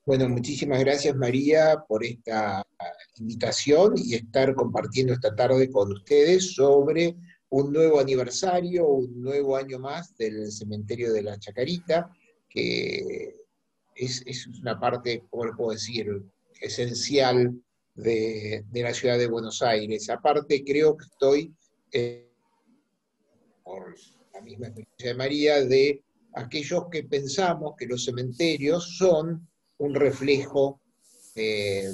Bueno, muchísimas gracias María por esta invitación y estar compartiendo esta tarde con ustedes sobre un nuevo aniversario, un nuevo año más del cementerio de la Chacarita, que es una parte, ¿cómo lo puedo decir?, esencial de la ciudad de Buenos Aires. Aparte, creo que estoy, por la misma experiencia de María, de aquellos que pensamos que los cementerios son un reflejo eh,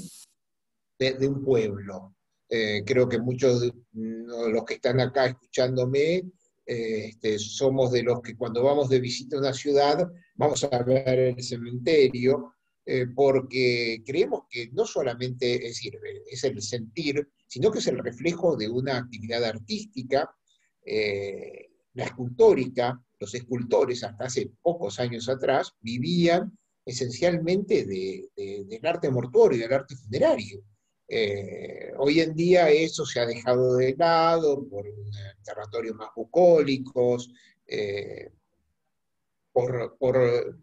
de un pueblo. Creo que muchos de los que están acá escuchándome somos de los que cuando vamos de visita a una ciudad vamos a ver el cementerio, porque creemos que no solamente es decir, es el sentir, sino que es el reflejo de una actividad artística, la escultórica. Los escultores hasta hace pocos años atrás vivían esencialmente del arte mortuorio, del arte funerario. Hoy en día eso se ha dejado de lado por territorios más bucólicos, eh, por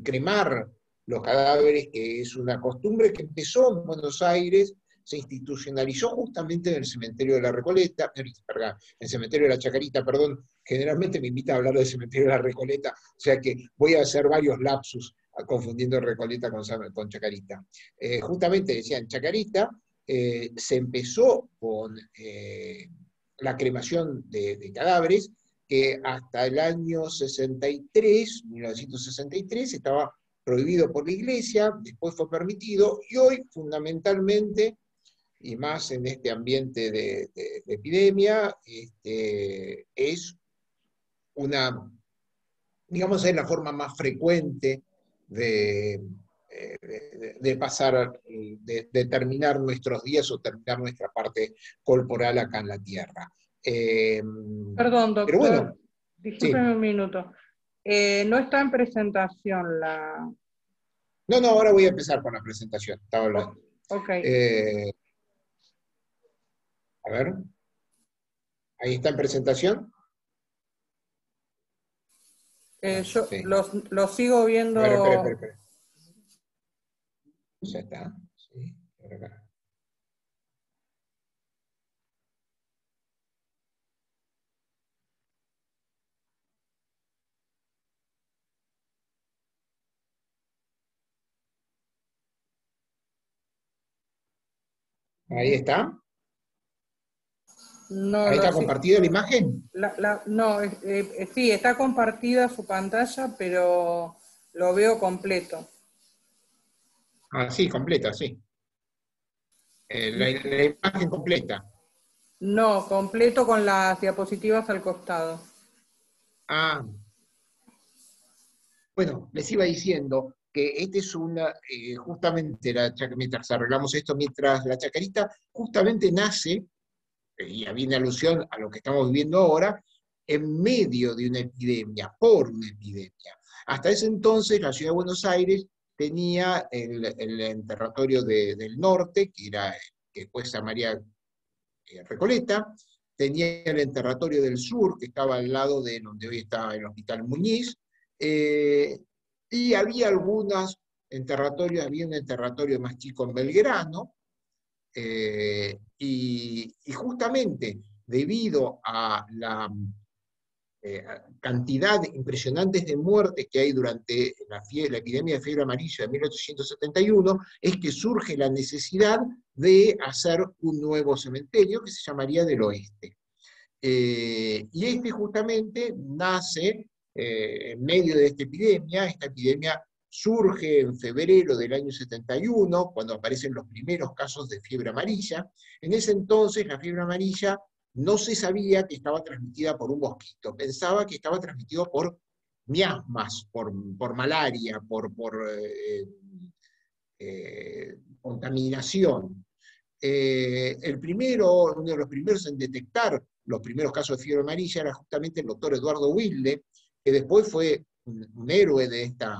cremar los cadáveres, que es una costumbre que empezó en Buenos Aires, se institucionalizó justamente en el cementerio de la Recoleta, perdón, en el cementerio de la Chacarita, perdón, generalmente me invita a hablar del cementerio de la Recoleta, o sea que voy a hacer varios lapsus confundiendo Recoleta con Chacarita. Justamente decía, en Chacarita se empezó con la cremación de cadáveres, que hasta el año 63, 1963, estaba prohibido por la Iglesia, después fue permitido, y hoy fundamentalmente, y más en este ambiente de epidemia, es una, digamos, es la forma más frecuente de, pasar, de terminar nuestros días o terminar nuestra parte corporal acá en la Tierra. Perdón, Pero doctor, bueno, sí. discúlpeme un minuto. No está en presentación la... No, ahora voy a empezar con la presentación, estaba Oh, hablando. ok. Eh, a ver, ahí está en presentación. Yo Sí. lo sigo A ver, viendo. espera. Ya está. Sí, por acá. Ahí está. No Ahí lo está sé. compartida la imagen. No, sí, está compartida su pantalla, pero lo veo completo. Ah, sí, completa, sí. La imagen completa. No, completo con las diapositivas al costado. Ah, bueno, les iba diciendo que este es una, justamente, mientras arreglamos esto, mientras la Chacarita justamente nace, y viene alusión a lo que estamos viviendo ahora, en medio de una epidemia, por una epidemia. Hasta ese entonces la ciudad de Buenos Aires tenía el enterratorio del norte, que después se llamaría Recoleta, tenía el enterratorio del sur, que estaba al lado de donde hoy está el Hospital Muñiz, y había algunos enterratorios, había un enterratorio más chico en Belgrano, y justamente debido a la cantidad impresionante de muertes que hay durante la epidemia de fiebre amarilla de 1871, es que surge la necesidad de hacer un nuevo cementerio que se llamaría del Oeste. Y este justamente nace en medio de esta epidemia surge en febrero del año 71, cuando aparecen los primeros casos de fiebre amarilla. En ese entonces la fiebre amarilla no se sabía que estaba transmitida por un mosquito, pensaba que estaba transmitido por miasmas, por malaria, contaminación. Uno de los primeros en detectar los primeros casos de fiebre amarilla era justamente el doctor Eduardo Wilde, que después fue un héroe de esta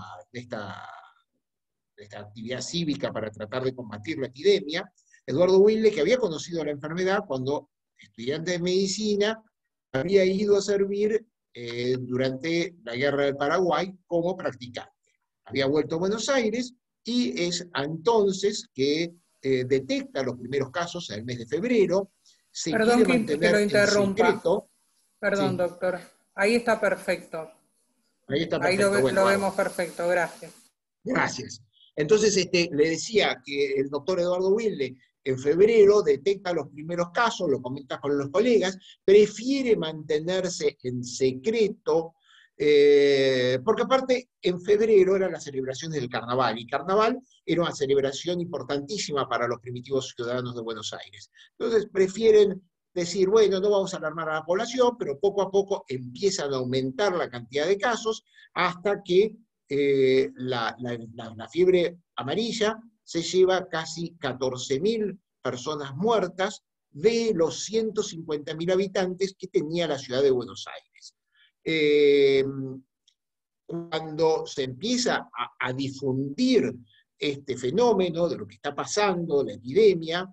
actividad cívica para tratar de combatir la epidemia. Eduardo Wilde, que había conocido la enfermedad cuando estudiante de medicina, había ido a servir durante la guerra del Paraguay como practicante. había vuelto a Buenos Aires y es entonces que detecta los primeros casos en el mes de febrero, se Perdón quiere que lo mantener en interrumpa. secreto. Perdón, Sí, doctor. Ahí está perfecto. ahí está Ahí perfecto. Bueno, lo bárbaro. vemos perfecto. Gracias. Gracias. Entonces, le decía que el doctor Eduardo Wilde en febrero detecta los primeros casos, lo comenta con los colegas, prefiere mantenerse en secreto, porque aparte en febrero eran las celebraciones del carnaval, y carnaval era una celebración importantísima para los primitivos ciudadanos de Buenos Aires. Entonces prefieren decir, bueno, no vamos a alarmar a la población, pero poco a poco empiezan a aumentar la cantidad de casos hasta que la fiebre amarilla se lleva casi 14.000 personas muertas de los 150.000 habitantes que tenía la ciudad de Buenos Aires. Cuando se empieza a difundir este fenómeno de lo que está pasando, la epidemia,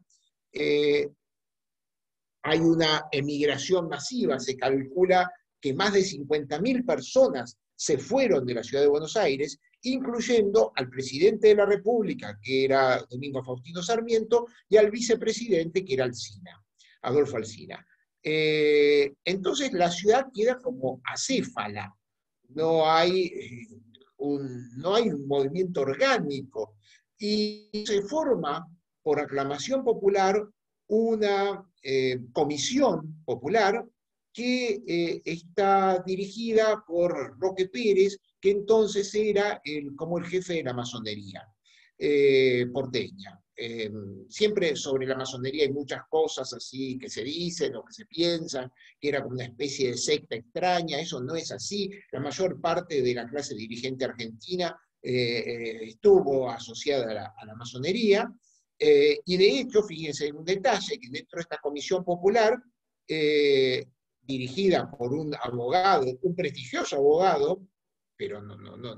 hay una emigración masiva, se calcula que más de 50.000 personas se fueron de la ciudad de Buenos Aires, incluyendo al presidente de la República, que era Domingo Faustino Sarmiento, y al vicepresidente, que era Alsina, Adolfo Alsina. Entonces la ciudad queda como acéfala, no hay, no hay un movimiento orgánico, y se forma por aclamación popular una comisión popular que está dirigida por Roque Pérez, que entonces era como el jefe de la masonería porteña. Siempre sobre la masonería hay muchas cosas así que se dicen o que se piensan, que era como una especie de secta extraña. Eso no es así. La mayor parte de la clase dirigente argentina estuvo asociada a la masonería. Y de hecho, fíjense en un detalle, que dentro de esta comisión popular, dirigida por un abogado, un prestigioso abogado, pero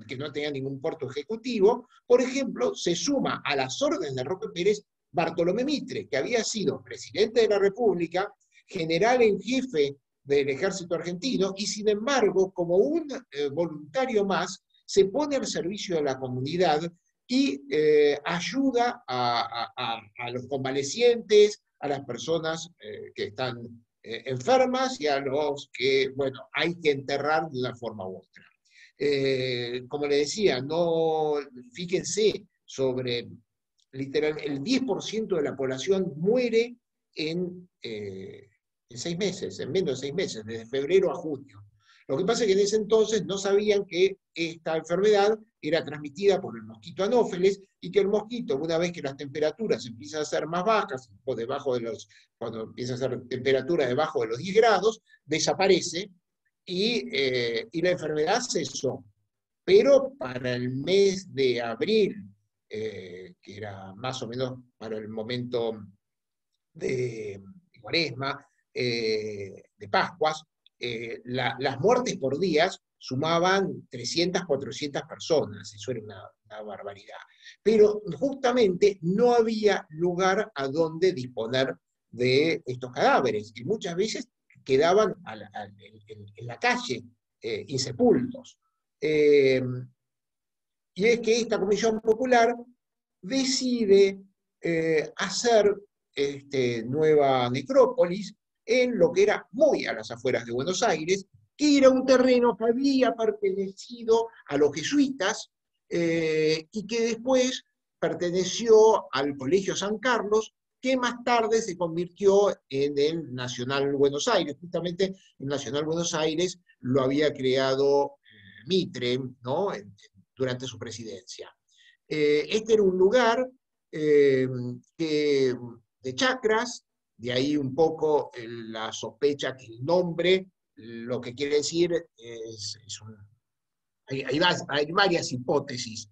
que no tenía ningún puesto ejecutivo, por ejemplo, se suma a las órdenes de Roque Pérez Bartolomé Mitre, que había sido presidente de la República, general en jefe del ejército argentino, y sin embargo, como un voluntario más, se pone al servicio de la comunidad y ayuda a los convalecientes, a las personas que están enfermas y a los que, bueno, hay que enterrar de una forma u otra. Como le decía, no, fíjense, sobre literal, el 10% de la población muere en 6 meses, en menos de 6 meses, desde febrero a junio. Lo que pasa es que en ese entonces no sabían que esta enfermedad era transmitida por el mosquito anófeles y que el mosquito, una vez que las temperaturas empiezan a ser más bajas, o debajo de cuando empieza a ser temperatura debajo de los 10 grados, desaparece y la enfermedad cesó. Pero para el mes de abril, que era más o menos para el momento de Cuaresma, de Pascuas, las muertes por días sumaban 300, 400 personas, eso era una barbaridad. Pero justamente no había lugar a donde disponer de estos cadáveres, que muchas veces quedaban en la calle, insepultos. Y es que esta Comisión Popular decide hacer nueva necrópolis en lo que era muy a las afueras de Buenos Aires, que era un terreno que había pertenecido a los jesuitas y que después perteneció al Colegio San Carlos, que más tarde se convirtió en el Nacional Buenos Aires. Justamente el Nacional Buenos Aires lo había creado Mitre, ¿no? Durante su presidencia. Este era un lugar de chacras, de ahí un poco la sospecha que el nombre, lo que quiere decir hay varias hipótesis,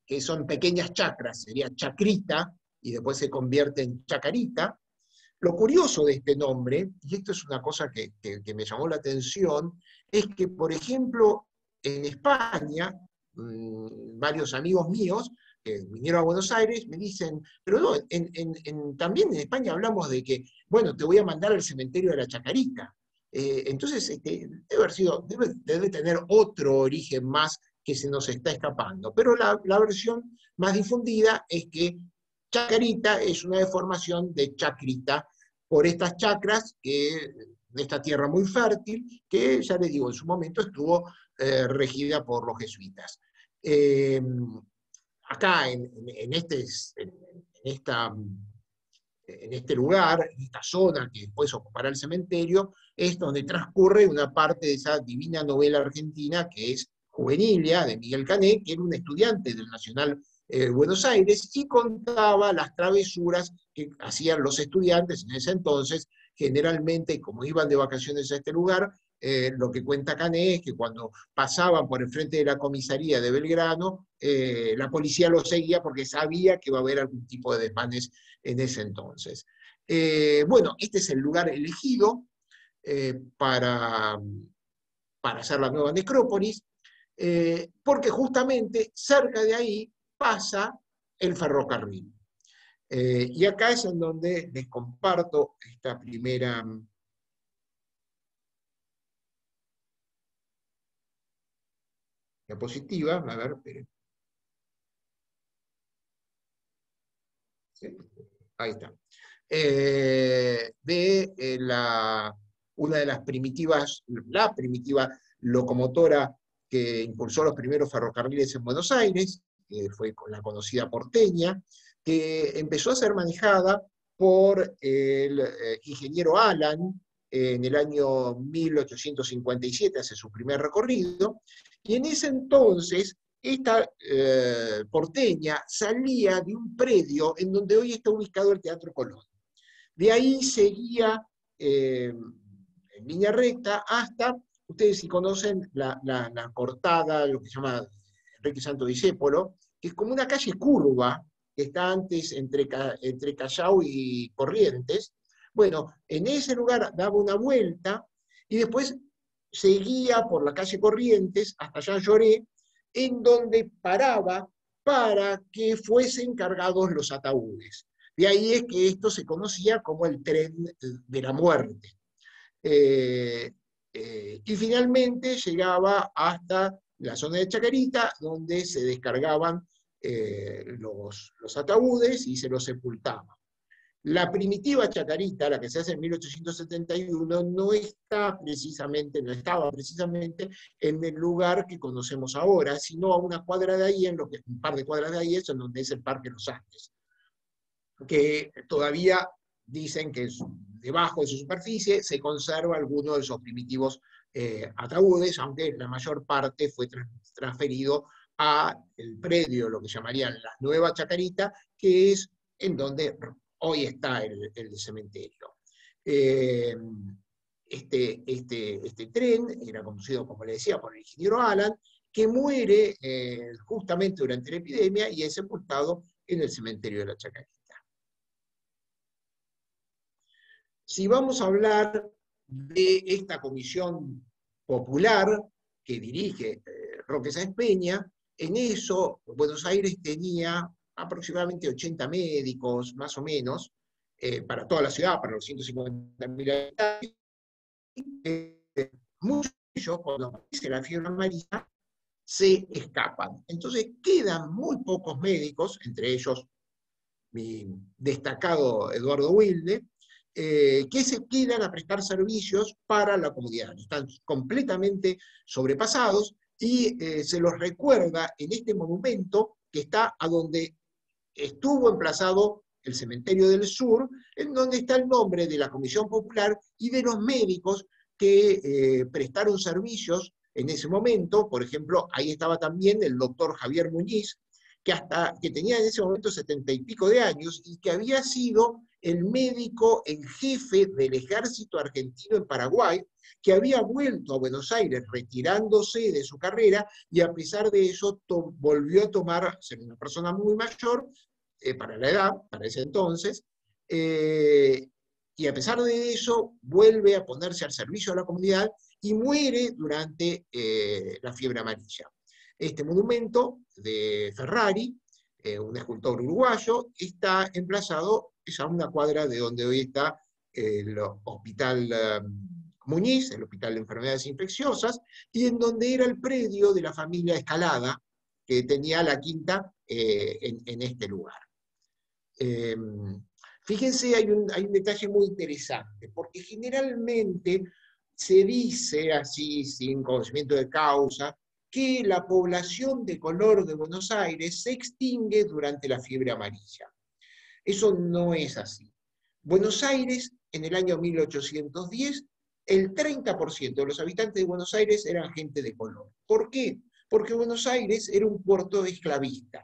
que son pequeñas chacras, sería chacrita, y después se convierte en chacarita. Lo curioso de este nombre, y esto es una cosa que me llamó la atención, es que, por ejemplo, en España, varios amigos míos que vinieron a Buenos Aires me dicen, pero no, también en España hablamos de que, bueno, te voy a mandar al cementerio de la Chacarita. Entonces, debe tener otro origen más que se nos está escapando. Pero la versión más difundida es que Chacarita es una deformación de Chacrita, por estas chacras de esta tierra muy fértil, que ya les digo, en su momento estuvo regida por los jesuitas. Acá, en este lugar, en esta zona que después ocupará el cementerio, es donde transcurre una parte de esa divina novela argentina que es Juvenilia, de Miguel Cané, que era un estudiante del Nacional Buenos Aires, y contaba las travesuras que hacían los estudiantes en ese entonces, generalmente, como iban de vacaciones a este lugar, lo que cuenta Cané es que cuando pasaban por el frente de la comisaría de Belgrano, la policía los seguía porque sabía que iba a haber algún tipo de desmanes en ese entonces. Bueno, este es el lugar elegido para hacer la nueva necrópolis, porque justamente cerca de ahí pasa el ferrocarril. Y acá es en donde les comparto esta primera diapositiva. A ver, esperen. ¿Sí? Ahí está. Una de las primitivas, la primitiva locomotora que impulsó los primeros ferrocarriles en Buenos Aires, que fue con la conocida porteña, que empezó a ser manejada por el ingeniero Alan en el año 1857, hace su primer recorrido, y en ese entonces esta porteña salía de un predio en donde hoy está ubicado el Teatro Colón. De ahí seguía en línea recta hasta, ustedes si conocen la cortada, lo que se llama Enrique Santo Discépolo, que es como una calle curva que está antes entre Callao y Corrientes. Bueno, en ese lugar daba una vuelta y después seguía por la calle Corrientes hasta Jean Lloré, en donde paraba para que fuesen cargados los ataúdes. De ahí es que esto se conocía como el tren de la muerte. Y finalmente llegaba hasta la zona de Chacarita, donde se descargaban los ataúdes y se los sepultaban. La primitiva Chacarita, la que se hace en 1871, no estaba precisamente en el lugar que conocemos ahora, sino a una cuadra de ahí, un par de cuadras de ahí, es en donde es el Parque Los Andes, que todavía dicen que debajo de su superficie se conserva alguno de esos primitivos ataúdes, aunque la mayor parte fue transferido a el predio, lo que llamarían la Nueva Chacarita, que es en donde hoy está el cementerio. Este tren era conducido, como le decía, por el ingeniero Alan, que muere justamente durante la epidemia y es sepultado en el cementerio de la Chacarita. Si vamos a hablar de esta comisión popular que dirige Roque Sáenz Peña, en eso Buenos Aires tenía aproximadamente 80 médicos, más o menos, para toda la ciudad, para los 150.000 habitantes. Muchos de ellos, cuando aparece la fiebre amarilla, se escapan. Entonces quedan muy pocos médicos, entre ellos mi destacado Eduardo Wilde, que se quedan a prestar servicios para la comunidad. Están completamente sobrepasados y se los recuerda en este monumento que está a donde estuvo emplazado el Cementerio del Sur, en donde está el nombre de la Comisión Popular y de los médicos que prestaron servicios en ese momento. Por ejemplo, ahí estaba también el doctor Javier Muñiz, que tenía en ese momento 70 y pico de años y que había sido el médico en jefe del ejército argentino en Paraguay, que había vuelto a Buenos Aires retirándose de su carrera y a pesar de eso volvió a tomar, ser una persona muy mayor, para la edad, para ese entonces, y a pesar de eso vuelve a ponerse al servicio de la comunidad y muere durante la fiebre amarilla. Este monumento de Ferrari, un escultor uruguayo, está emplazado a una cuadra de donde hoy está el Hospital Muñiz, el Hospital de Enfermedades Infecciosas, y en donde era el predio de la familia Escalada, que tenía la quinta en este lugar. Eh, Fíjense, hay un detalle muy interesante, porque generalmente se dice, así sin conocimiento de causa, que la población de color de Buenos Aires se extingue durante la fiebre amarilla. Eso no es así. Buenos Aires, en el año 1810, el 30% de los habitantes de Buenos Aires eran gente de color. ¿Por qué? Porque Buenos Aires era un puerto esclavista.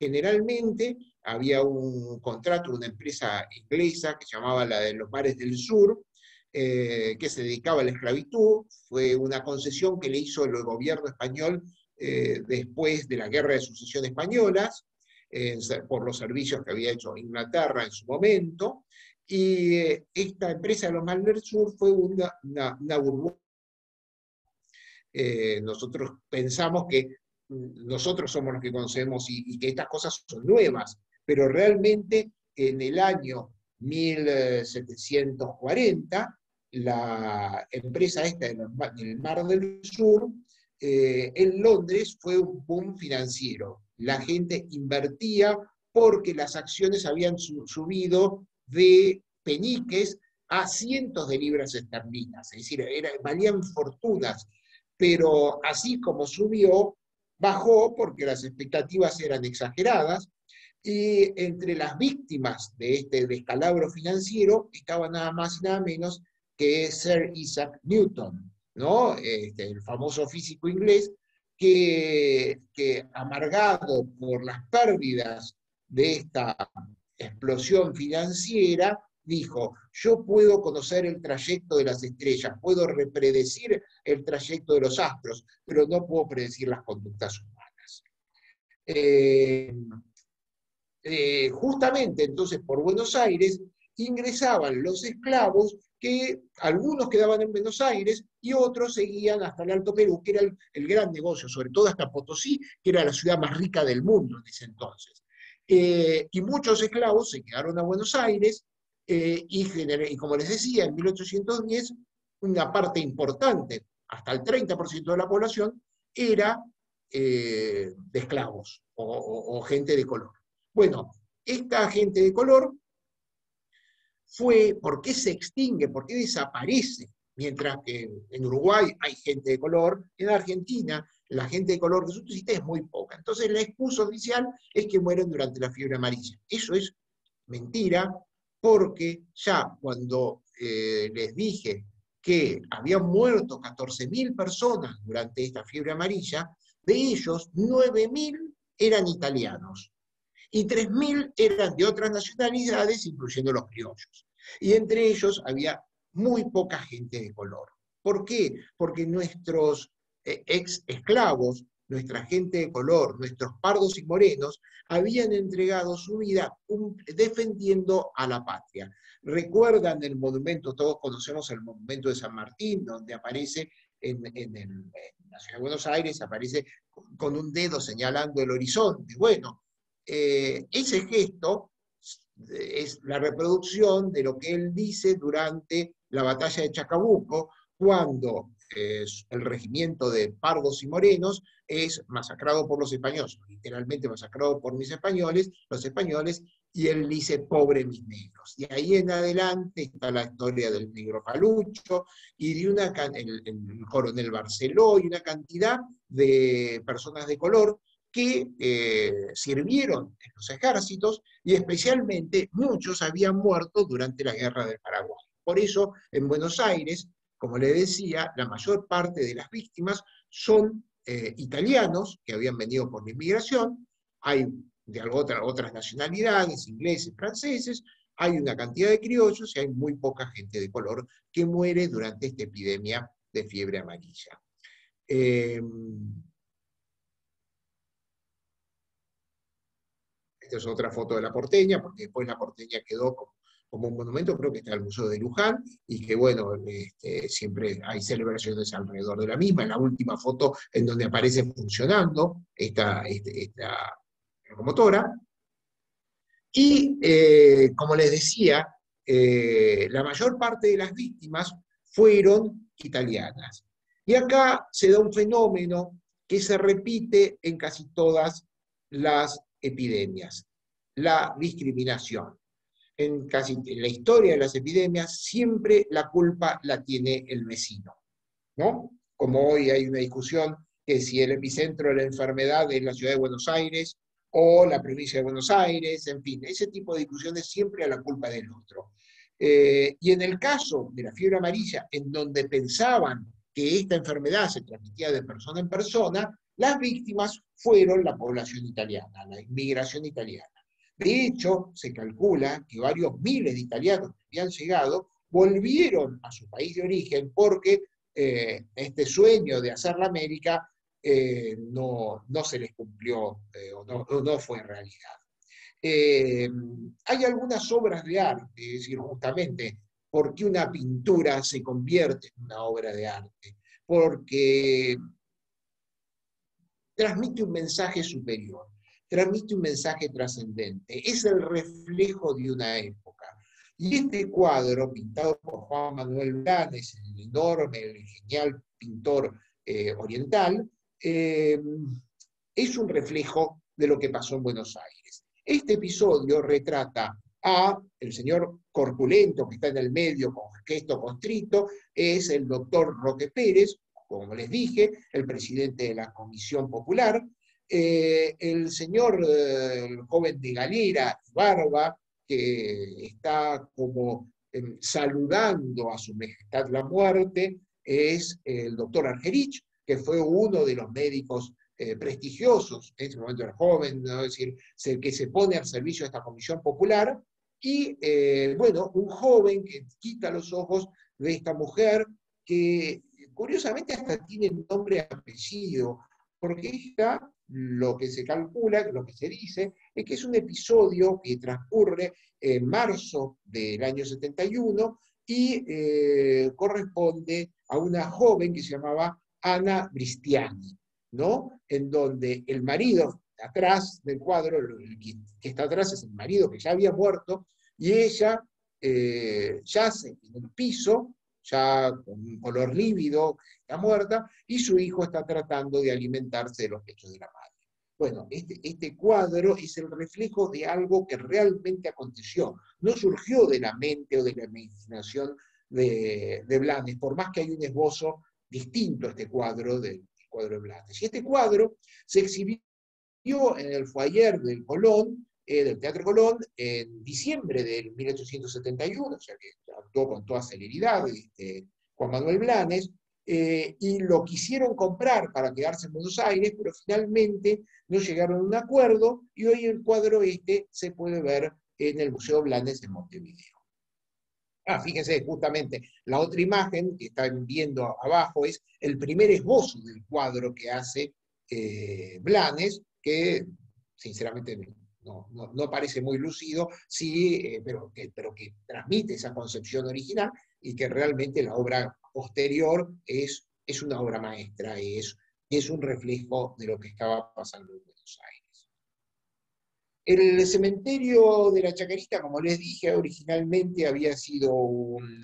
Generalmente había un contrato de una empresa inglesa que se llamaba la de los Mares del Sur, que se dedicaba a la esclavitud. Fue una concesión que le hizo el gobierno español después de la Guerra de Sucesión Española, por los servicios que había hecho Inglaterra en su momento, y esta empresa de los Mares del Sur fue una burbuja. Nosotros pensamos que nosotros somos los que conocemos y que estas cosas son nuevas, pero realmente en el año 1740, la empresa esta del Mar del Sur, en Londres fue un boom financiero. La gente invertía porque las acciones habían subido de peniques a cientos de libras esterlinas, es decir, valían fortunas, pero así como subió, bajó porque las expectativas eran exageradas, y entre las víctimas de este descalabro financiero estaba nada más y nada menos que Sir Isaac Newton, ¿no? El famoso físico inglés que amargado por las pérdidas de esta explosión financiera, dijo: yo puedo conocer el trayecto de las estrellas, puedo predecir el trayecto de los astros, pero no puedo predecir las conductas humanas. Justamente entonces por Buenos Aires ingresaban los esclavos, que algunos quedaban en Buenos Aires y otros seguían hasta el Alto Perú, que era el gran negocio, sobre todo hasta Potosí, que era la ciudad más rica del mundo en ese entonces. Y muchos esclavos se quedaron a Buenos Aires, y como les decía, en 1810 una parte importante, hasta el 30% de la población, era de esclavos o gente de color. Bueno, esta gente de color ¿por qué se extingue? ¿Por qué desaparece? Mientras que en Uruguay hay gente de color, en Argentina la gente de color que se utiliza es muy poca. Entonces la excusa oficial es que mueren durante la fiebre amarilla. Eso es mentira, porque ya cuando les dije que habían muerto 14.000 personas durante esta fiebre amarilla, de ellos 9.000 eran italianos y 3.000 eran de otras nacionalidades, incluyendo los criollos. Y entre ellos había muy poca gente de color. ¿Por qué? Porque nuestros ex esclavos, nuestra gente de color, nuestros pardos y morenos, habían entregado su vida defendiendo a la patria. Recuerdan el monumento, todos conocemos el monumento de San Martín, donde aparece en la ciudad de Buenos Aires, aparece con un dedo señalando el horizonte. Bueno, ese gesto es la reproducción de lo que él dice durante la batalla de Chacabuco, cuando el regimiento de pardos y morenos es masacrado por los españoles, literalmente masacrado por los españoles, y él dice: pobre mis negros. Y ahí en adelante está la historia del negro Palucho, y de el coronel Barceló, y una cantidad de personas de color que sirvieron en los ejércitos, y especialmente muchos habían muerto durante la Guerra del Paraguay. Por eso, en Buenos Aires, como le decía, la mayor parte de las víctimas son italianos que habían venido por la inmigración, hay de otras nacionalidades, ingleses, franceses, hay una cantidad de criollos y hay muy poca gente de color que muere durante esta epidemia de fiebre amarilla. Esta es otra foto de la Porteña, porque después la Porteña quedó como un monumento, creo que está en el Museo de Luján, y que bueno, siempre hay celebraciones alrededor de la misma. En la última foto en donde aparece funcionando esta locomotora. Y como les decía, la mayor parte de las víctimas fueron italianas. Y acá se da un fenómeno que se repite en casi todas las epidemias: la discriminación. En la historia de las epidemias, siempre la culpa la tiene el vecino, ¿no? Como hoy hay una discusión que si el epicentro de la enfermedad es la ciudad de Buenos Aires o la provincia de Buenos Aires, en fin, ese tipo de discusiones siempre a la culpa del otro. Y en el caso de la fiebre amarilla, en donde pensaban que esta enfermedad se transmitía de persona en persona, las víctimas fueron la población italiana, la inmigración italiana. De hecho, se calcula que varios miles de italianos que habían llegado volvieron a su país de origen porque este sueño de hacer la América no se les cumplió o no fue realidad. Hay algunas obras de arte, es decir, justamente, ¿por qué una pintura se convierte en una obra de arte? Porque transmite un mensaje superior, transmite un mensaje trascendente, es el reflejo de una época. Y este cuadro, pintado por Juan Manuel Blanes, el enorme, el genial pintor oriental, es un reflejo de lo que pasó en Buenos Aires. Este episodio retrata a el señor corpulento que está en el medio con gesto constrito, es el doctor Roque Pérez, como les dije, el presidente de la Comisión Popular, el señor, el joven de galera y barba, que está como saludando a su majestad la muerte, es el doctor Argerich, que fue uno de los médicos prestigiosos, en ese momento era joven, ¿no? Es decir, el que se pone al servicio de esta Comisión Popular, y bueno, un joven que quita los ojos de esta mujer, que curiosamente hasta tiene nombre y apellido, porque esta, lo que se calcula, lo que se dice, es que es un episodio que transcurre en marzo del año 71 y corresponde a una joven que se llamaba Ana Bristiani, ¿no? En donde el marido, atrás del cuadro, el que está atrás es el marido que ya había muerto, y ella yace en el piso, ya con un color lívido, está muerta, y su hijo está tratando de alimentarse de los pechos de la madre. Bueno, este cuadro es el reflejo de algo que realmente aconteció. No surgió de la mente o de la imaginación de Blanes, por más que hay un esbozo distinto a este cuadro del cuadro de Blanes. Y este cuadro se exhibió en el foyer del Colón, del Teatro Colón, en diciembre del 1871, o sea que actuó con toda celeridad Juan Manuel Blanes, y lo quisieron comprar para quedarse en Buenos Aires, pero finalmente no llegaron a un acuerdo, y hoy el cuadro se puede ver en el Museo Blanes en Montevideo. Fíjense, justamente, la otra imagen que están viendo abajo es el primer esbozo del cuadro que hace Blanes, que sinceramente no parece muy lúcido, sí, pero que transmite esa concepción original y que realmente la obra posterior es una obra maestra, es un reflejo de lo que estaba pasando en Buenos Aires. El cementerio de la Chacarita, como les dije, originalmente había sido un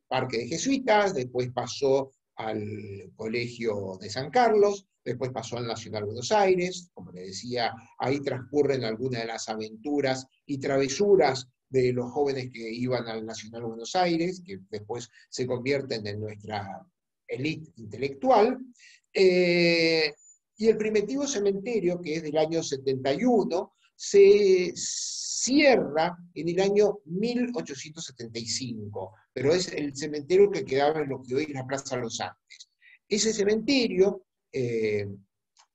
parque de jesuitas, después pasó al Colegio de San Carlos, después pasó al Nacional Buenos Aires, como les decía, ahí transcurren algunas de las aventuras y travesuras de los jóvenes que iban al Nacional Buenos Aires, que después se convierten en nuestra élite intelectual. Y el primitivo cementerio, que es del año 71, se cierra en el año 1875, pero es el cementerio que quedaba en lo que hoy es la Plaza Los Andes. Ese cementerio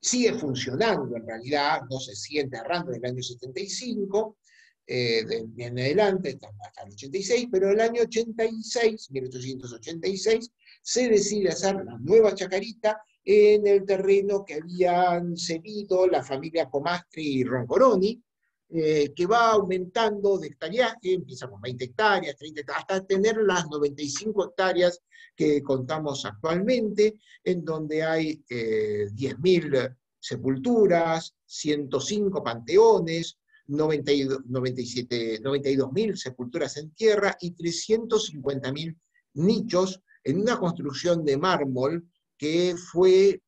sigue funcionando en realidad, no se sigue enterrando en el año 75, en adelante, hasta el 86, pero en el año 86, 1886, se decide hacer la nueva Chacarita en el terreno que habían cedido la familia Comastri y Roncoroni, que va aumentando de hectareaje, empieza con 20 hectáreas, 30 hectáreas, hasta tener las 95 hectáreas que contamos actualmente, en donde hay 10.000 sepulturas, 105 panteones, 92.000 sepulturas en tierra y 350.000 nichos en una construcción de mármol que fue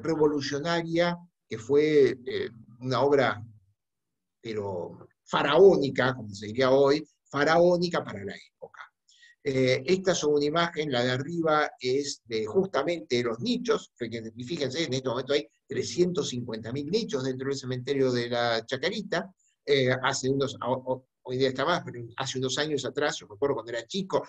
revolucionaria, que fue una obra, pero faraónica, como se diría hoy, faraónica para la época. Esta es una imagen, la de arriba es de justamente los nichos, y fíjense, en este momento hay 350.000 nichos dentro del cementerio de la Chacarita. Hace unos, hoy día está más, pero hace unos años atrás, yo recuerdo cuando era chico,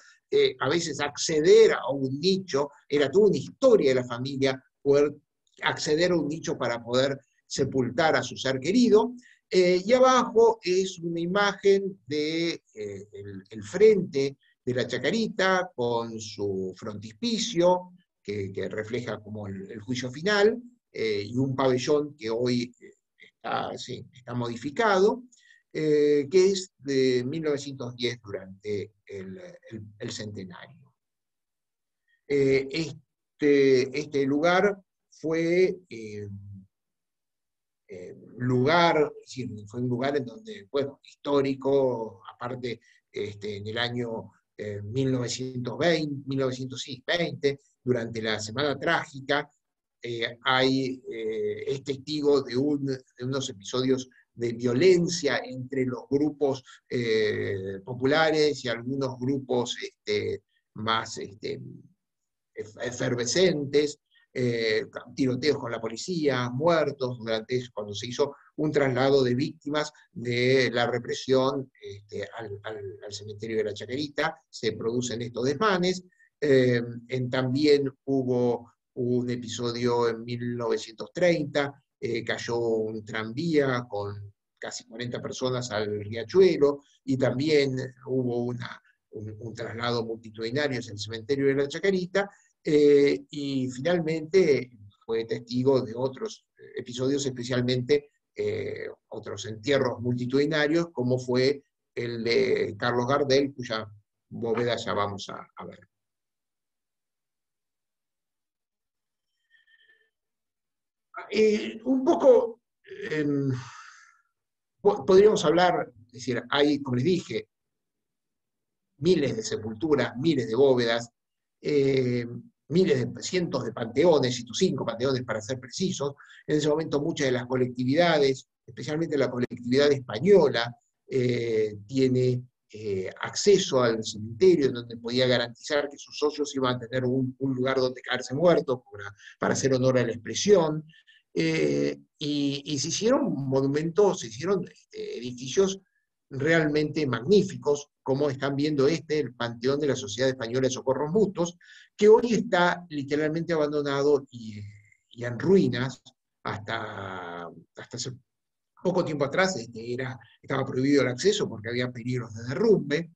a veces acceder a un nicho era toda una historia de la familia, poder acceder a un nicho para poder sepultar a su ser querido. Y abajo es una imagen de el frente de la Chacarita con su frontispicio, que refleja como el juicio final, y un pabellón que hoy sí, está modificado, que es de 1910 durante el centenario. Este lugar fue fue un lugar en donde, bueno, histórico, aparte en el año 1920, durante la Semana Trágica, es testigo de unos episodios de violencia entre los grupos populares y algunos grupos más efervescentes, tiroteos con la policía, muertos, durante eso, cuando se hizo un traslado de víctimas de la represión al cementerio de la Chacarita, se producen estos desmanes. También hubo un episodio en 1930, cayó un tranvía con casi 40 personas al riachuelo, y también hubo un traslado multitudinario en el cementerio de la Chacarita. Y finalmente fue testigo de otros episodios, especialmente otros entierros multitudinarios, como fue el de Carlos Gardel, cuya bóveda ya vamos a ver. Un poco, podríamos hablar, es decir, hay, como les dije, miles de sepulturas, miles de bóvedas, cientos de panteones, 5 panteones para ser precisos. En ese momento muchas de las colectividades, especialmente la colectividad española, tiene acceso al cementerio, donde podía garantizar que sus socios iban a tener un lugar donde caerse muertos para hacer honor a la expresión. Y se hicieron monumentos, se hicieron edificios realmente magníficos, como están viendo el Panteón de la Sociedad Española de Socorros Mutuos, que hoy está literalmente abandonado y en ruinas. Hasta hace poco tiempo atrás estaba prohibido el acceso porque había peligros de derrumbe,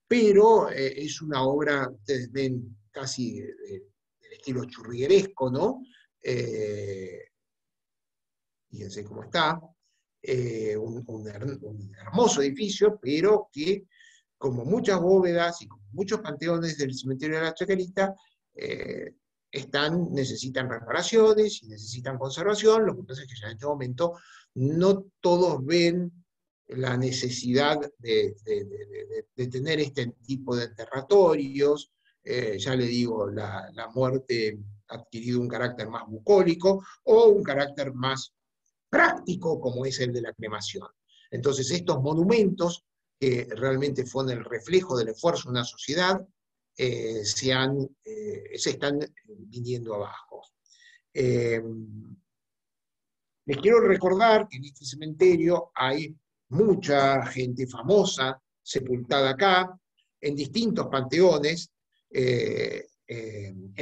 pero es una obra, ustedes ven, casi del estilo churrigueresco, ¿no? Fíjense cómo está. Un hermoso edificio, pero que, como muchas bóvedas y como muchos panteones del cementerio de la Chacarita, necesitan reparaciones y necesitan conservación. Lo que pasa es que ya en este momento no todos ven la necesidad de tener este tipo de enterratorios. Ya le digo, la muerte ha adquirido un carácter más bucólico o un carácter más práctico, como es el de la cremación. Entonces, estos monumentos, que realmente fueron el reflejo del esfuerzo de una sociedad, se están viniendo abajo. Les quiero recordar que en este cementerio hay mucha gente famosa sepultada acá, en distintos panteones.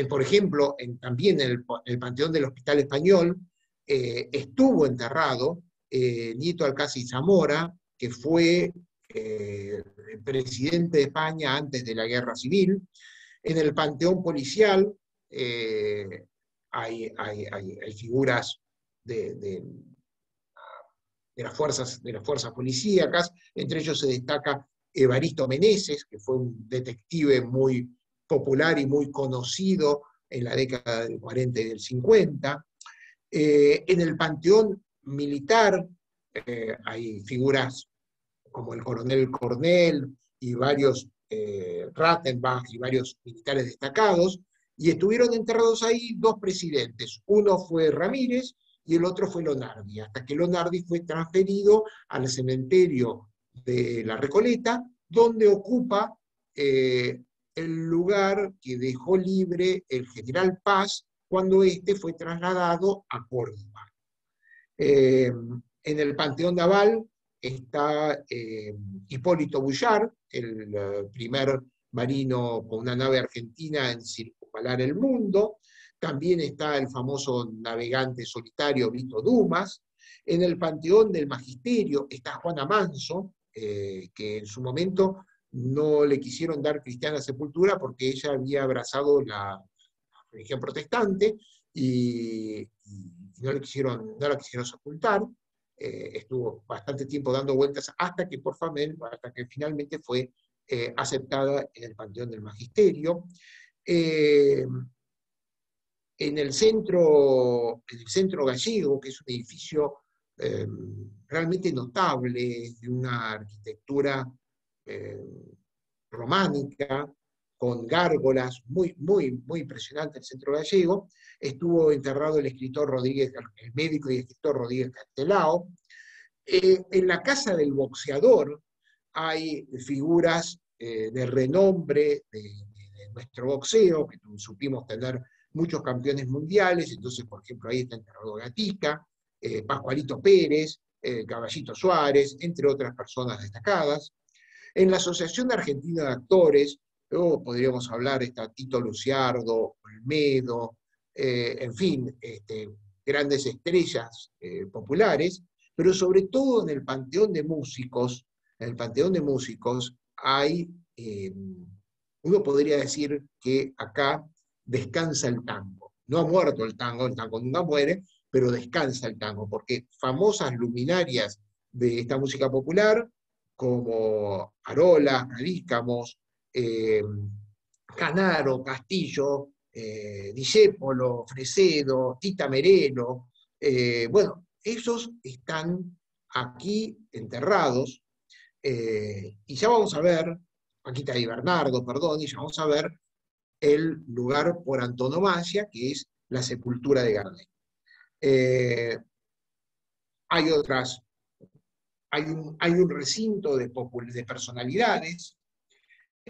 Por ejemplo, también en el Panteón del Hospital Español, estuvo enterrado Nieto Alcázar Zamora, que fue presidente de España antes de la Guerra Civil. En el Panteón Policial hay figuras de las fuerzas policíacas. Entre ellos se destaca Evaristo Meneses, que fue un detective muy popular y muy conocido en la década del 40 y del 50. En el Panteón Militar hay figuras como el coronel Cornell y varios Rattenbach y varios militares destacados, y estuvieron enterrados ahí dos presidentes. Uno fue Ramírez y el otro fue Lonardi, hasta que Lonardi fue transferido al cementerio de La Recoleta, donde ocupa el lugar que dejó libre el general Paz cuando éste fue trasladado a Córdoba. En el Panteón Naval está Hipólito Bullard, el primer marino con una nave argentina en circunvalar el mundo. También está el famoso navegante solitario Vito Dumas. En el Panteón del Magisterio está Juana Manso, que en su momento no le quisieron dar cristiana sepultura porque ella había abrazado la religión protestante y no la quisieron sepultar. Estuvo bastante tiempo dando vueltas hasta que finalmente fue aceptada en el Panteón del Magisterio. En el centro gallego, que es un edificio realmente notable, de una arquitectura románica, con gárgolas, muy, muy, muy impresionante el centro gallego, estuvo enterrado el médico y escritor Rodríguez Castelao. En la casa del boxeador hay figuras de renombre de nuestro boxeo, que supimos tener muchos campeones mundiales. Entonces, por ejemplo, ahí está enterrado Gatica, Pascualito Pérez, Caballito Suárez, entre otras personas destacadas. En la Asociación Argentina de Actores, luego podríamos hablar, está Tito Luciardo, Olmedo, en fin, grandes estrellas populares, pero sobre todo en el Panteón de Músicos, hay, uno podría decir que acá descansa el tango. No ha muerto el tango nunca muere, pero descansa el tango, porque famosas luminarias de esta música popular, como Arola, Cadícamos, Canaro, Castillo, Discépolo, Fresedo, Tita Merelo, bueno, esos están aquí enterrados, y ya vamos a ver, Paquita y Bernardo, perdón, y ya vamos a ver el lugar por antonomasia, que es la sepultura de Gardel. Hay otras, hay un recinto de personalidades,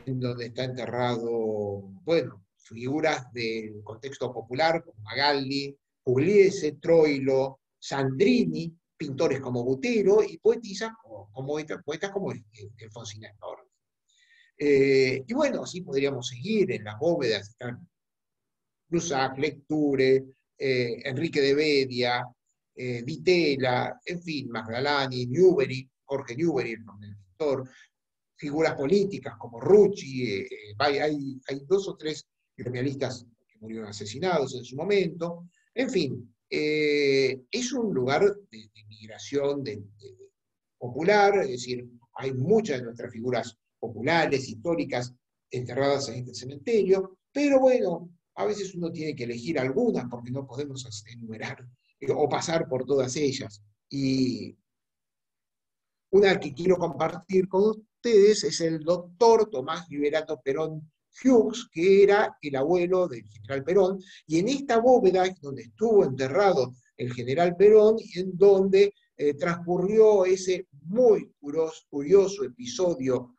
en donde está enterrado, bueno, figuras del contexto popular, como Magaldi, Pugliese, Troilo, Sandrini, pintores como Butero, y poetas como Alfonsina Storni. Y bueno, así podríamos seguir. En las bóvedas están Lusac, Lecture, Enrique de Bedia, Ditela, en fin, Magdalani, Newbery, Jorge Newbery, el pintor, figuras políticas como Rucci, hay 2 o 3 gremialistas que murieron asesinados en su momento. En fin, es un lugar de migración popular, es decir, hay muchas de nuestras figuras populares, históricas, enterradas en este cementerio, pero bueno, a veces uno tiene que elegir algunas porque no podemos enumerar o pasar por todas ellas. Y una que quiero compartir con ustedes es el doctor Tomás Liberato Perón Hughes, que era el abuelo del general Perón, y en esta bóveda es donde estuvo enterrado el general Perón, y en donde transcurrió ese muy curioso episodio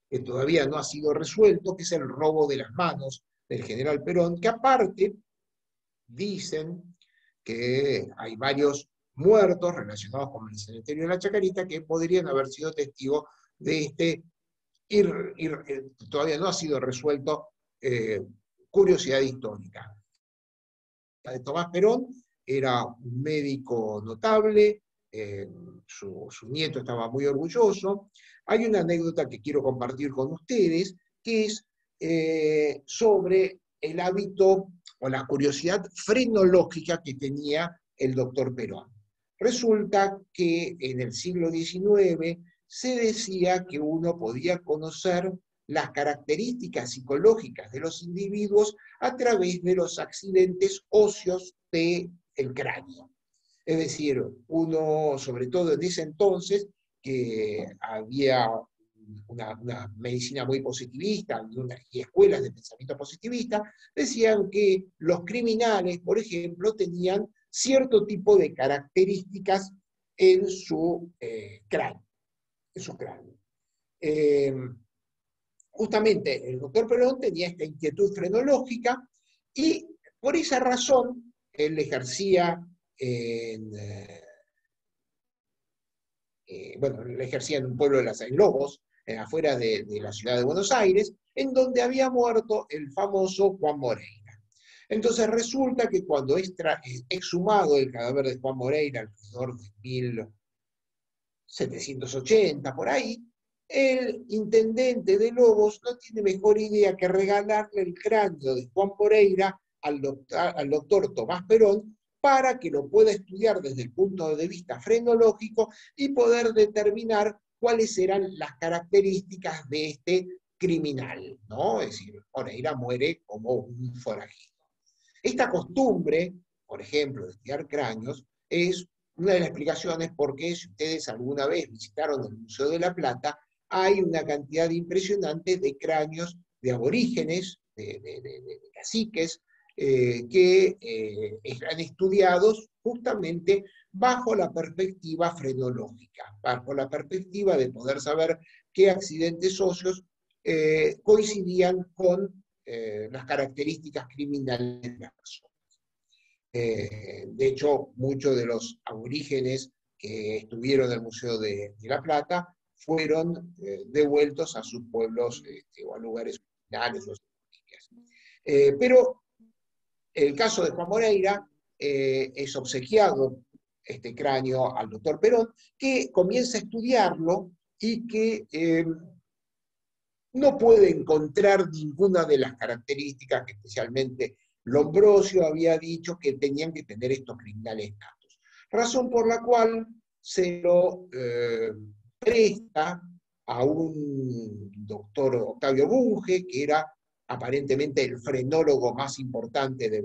que todavía no ha sido resuelto, que es el robo de las manos del general Perón, que aparte dicen que hay varios muertos relacionados con el cementerio de la Chacarita que podrían haber sido testigos de todavía no ha sido resuelto, curiosidad histórica. De Tomás Perón era un médico notable, su nieto estaba muy orgulloso. Hay una anécdota que quiero compartir con ustedes, que es sobre el hábito o la curiosidad frenológica que tenía el doctor Perón. Resulta que en el siglo XIX se decía que uno podía conocer las características psicológicas de los individuos a través de los accidentes óseos del cráneo. Es decir, uno, sobre todo en ese entonces, que había una medicina muy positivista y escuelas de pensamiento positivista, decían que los criminales, por ejemplo, tenían cierto tipo de características en su cráneo. En su cráneo. Justamente el doctor Perón tenía esta inquietud frenológica y por esa razón él ejercía en, él ejercía en un pueblo de las Lobos, afuera de la ciudad de Buenos Aires, en donde había muerto el famoso Juan Moreira. Entonces resulta que cuando es exhumado el cadáver de Juan Moreira alrededor de 1780, por ahí, el intendente de Lobos no tiene mejor idea que regalarle el cráneo de Juan Moreira al doctor Tomás Perón para que lo pueda estudiar desde el punto de vista frenológico y poder determinar cuáles eran las características de este criminal, ¿no? Es decir, Moreira muere como un forajido. Esta costumbre, por ejemplo, de estudiar cráneos, es una de las explicaciones por qué, si ustedes alguna vez visitaron el Museo de la Plata, hay una cantidad impresionante de cráneos de aborígenes, de caciques, que están estudiados justamente bajo la perspectiva frenológica, bajo la perspectiva de poder saber qué accidentes óseos coincidían con las características criminales de las personas. De hecho, muchos de los aborígenes que estuvieron en el Museo de La Plata fueron devueltos a sus pueblos o a lugares originales. Pero el caso de Juan Moreira es obsequiado este cráneo al doctor Perón, que comienza a estudiarlo y que no puede encontrar ninguna de las características que especialmente Lombrosio había dicho que tenían que tener estos criminales natos. Razón por la cual se lo presta a un doctor Octavio Bunge, que era aparentemente el frenólogo más importante de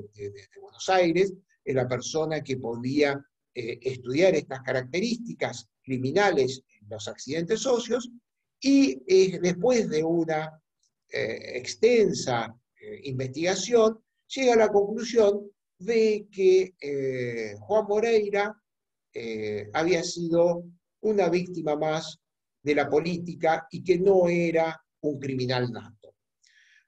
Buenos Aires, era la persona que podía estudiar estas características criminales en los accidentes óseos, y después de una extensa investigación, llega a la conclusión de que Juan Moreira había sido una víctima más de la política y que no era un criminal nato.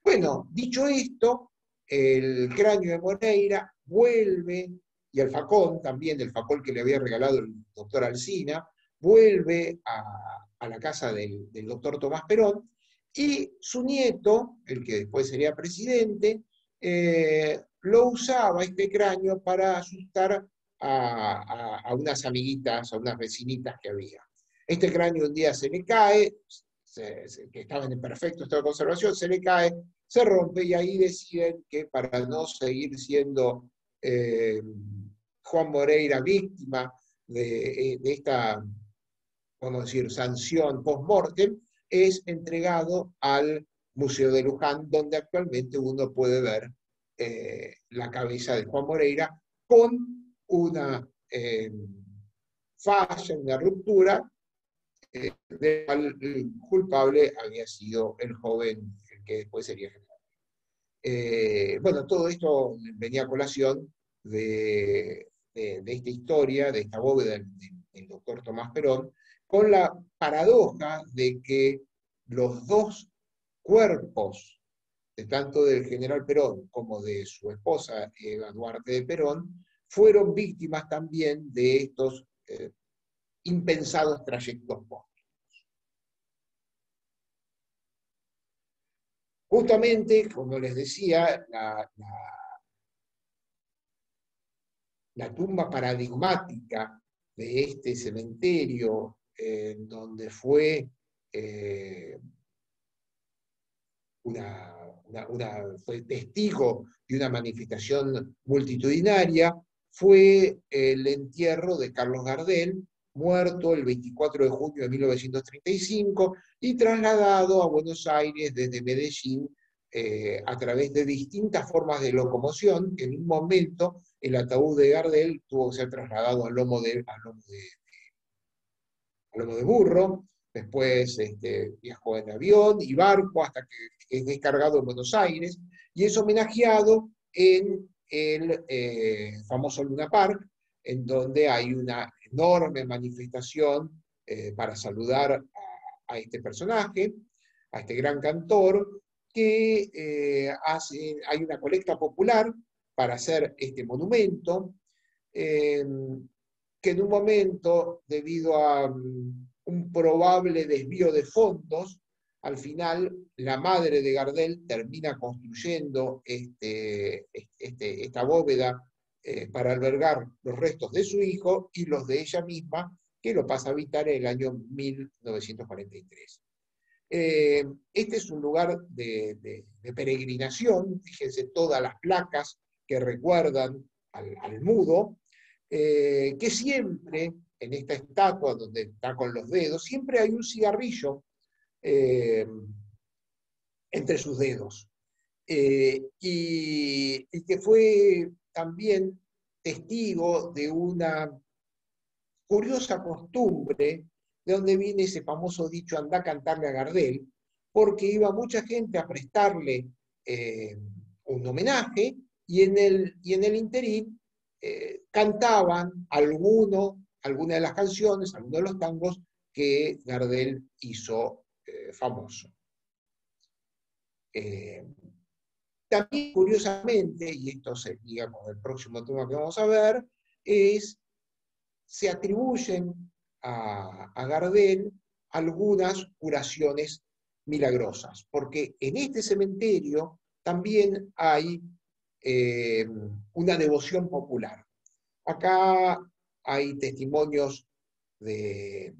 Bueno, dicho esto, el cráneo de Moreira vuelve, y el facón también, del facón que le había regalado el doctor Alsina, vuelve a la casa del doctor Tomás Perón, y su nieto, el que después sería presidente, lo usaba este cráneo para asustar a unas amiguitas, a unas vecinitas que había. Este cráneo un día se le cae, que estaban en perfecto estado de conservación, se le cae, se rompe, y ahí deciden que para no seguir siendo Juan Moreira víctima de esta, vamos a decir, sanción post-mortem, es entregado al Museo de Luján, donde actualmente uno puede ver la cabeza de Juan Moreira con una falla, una ruptura, del cual el culpable había sido el joven, el que después sería general. Bueno, todo esto venía a colación de esta historia, de esta bóveda del doctor Tomás Perón, con la paradoja de que los dos cuerpos, de tanto del general Perón como de su esposa Eva Duarte de Perón, fueron víctimas también de estos impensados trayectos póstumos. Justamente, como les decía, la tumba paradigmática de este cementerio, donde fue fue testigo de una manifestación multitudinaria, fue el entierro de Carlos Gardel, muerto el 24 de junio de 1935 y trasladado a Buenos Aires desde Medellín a través de distintas formas de locomoción. En un momento el ataúd de Gardel tuvo que ser trasladado al lomo de a lomo de burro, después viajó en avión y barco hasta que es descargado en Buenos Aires, y es homenajeado en el famoso Luna Park, en donde hay una enorme manifestación para saludar a este personaje, a este gran cantor, que hay una colecta popular para hacer este monumento, que en un momento, debido a un probable desvío de fondos, al final la madre de Gardel termina construyendo esta bóveda para albergar los restos de su hijo y los de ella misma, que lo pasa a habitar en el año 1943. Este es un lugar de peregrinación, fíjense todas las placas que recuerdan al mudo, que siempre en esta estatua donde está con los dedos, siempre hay un cigarrillo entre sus dedos. Y que fue también testigo de una curiosa costumbre, de donde viene ese famoso dicho andá a cantarle a Gardel, porque iba mucha gente a prestarle un homenaje y en el interín cantaban alguna de las canciones, algunos de los tangos que Gardel hizo famoso. También, curiosamente, y esto se liga con el próximo tema que vamos a ver, se atribuyen a Gardel algunas curaciones milagrosas, porque en este cementerio también hay una devoción popular. Acá hay testimonios de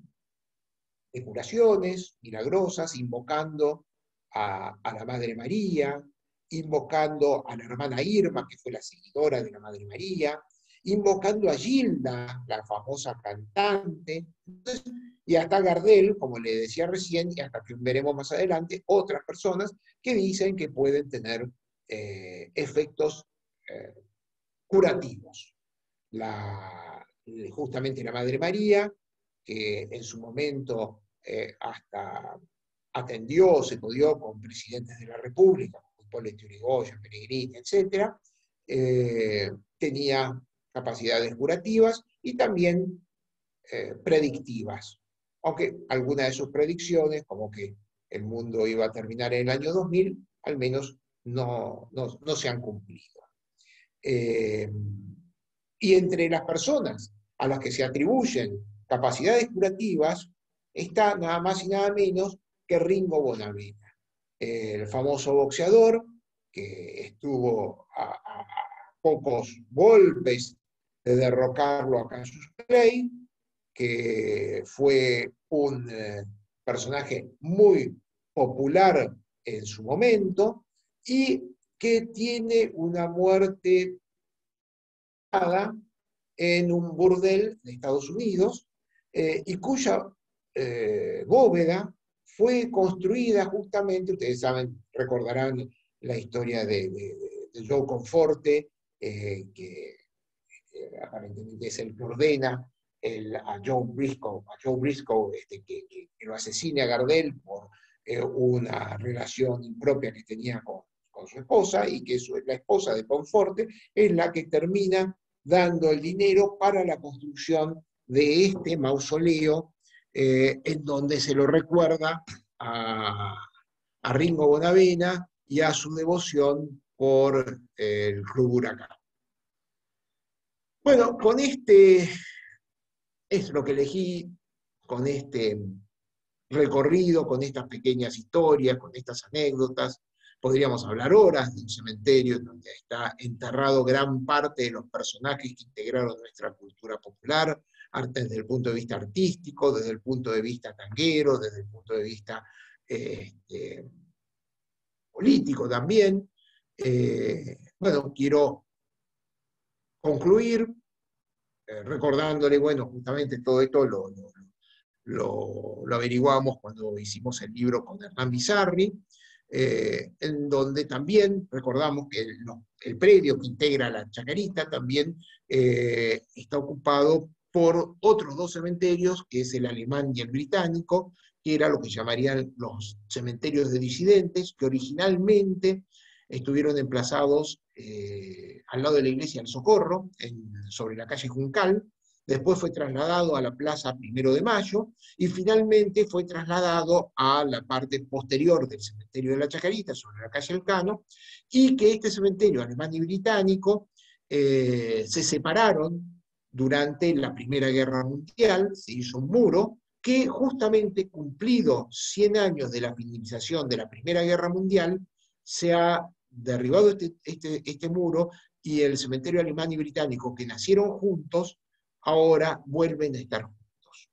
curaciones milagrosas, invocando a la Madre María, invocando a la hermana Irma, que fue la seguidora de la Madre María, invocando a Gilda, la famosa cantante, y hasta Gardel, como le decía recién, y hasta que veremos más adelante, otras personas que dicen que pueden tener efectos curativos. Justamente la Madre María, que en su momento hasta atendió, se codió con presidentes de la República, como Hipólito Yrigoyen, Pellegrini, etc., tenía capacidades curativas y también predictivas. Aunque algunas de sus predicciones, como que el mundo iba a terminar en el año 2000, al menos no se han cumplido. Y entre las personas a las que se atribuyen capacidades curativas está nada más y nada menos que Ringo Bonavena, el famoso boxeador que estuvo a pocos golpes de derrocarlo a Cassius Clay, que fue un personaje muy popular en su momento y que tiene una muerte en un burdel de Estados Unidos y cuya bóveda fue construida justamente, ustedes saben, recordarán la historia de Joe Conforte, que aparentemente es el que ordena a Joe Briscoe que lo asesine a Gardel por una relación impropia que tenía con su esposa, y que la esposa de Conforte es la que termina dando el dinero para la construcción de este mausoleo, en donde se lo recuerda a Ringo Bonavena y a su devoción por el Club Huracán. Bueno, con es lo que elegí, con este recorrido, con estas pequeñas historias, con estas anécdotas. Podríamos hablar horas de un cementerio en donde está enterrado gran parte de los personajes que integraron nuestra cultura popular, desde el punto de vista artístico, desde el punto de vista tanguero, desde el punto de vista político también. Bueno, quiero concluir recordándole, bueno, justamente todo esto lo averiguamos cuando hicimos el libro con Hernán Bizarri, en donde también recordamos que el predio que integra la Chacarita también está ocupado por otros dos cementerios, que es el alemán y el británico, que era lo que llamarían los cementerios de disidentes, que originalmente estuvieron emplazados al lado de la iglesia del Socorro, sobre la calle Juncal. Después fue trasladado a la Plaza Primero de Mayo, y finalmente fue trasladado a la parte posterior del cementerio de la Chacarita, sobre la calle Elcano, y que este cementerio alemán y británico se separaron durante la Primera Guerra Mundial. Se hizo un muro que, justamente cumplido 100 años de la finalización de la Primera Guerra Mundial, se ha derribado este muro, y el cementerio alemán y británico, que nacieron juntos, ahora vuelven a estar juntos.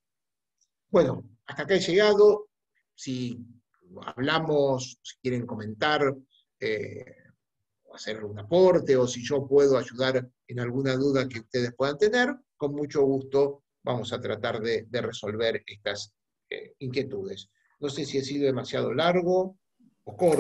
Bueno, hasta acá he llegado. Si hablamos, si quieren comentar, hacer algún aporte, o si yo puedo ayudar en alguna duda que ustedes puedan tener, con mucho gusto vamos a tratar de resolver estas inquietudes. No sé si ha sido demasiado largo o corto.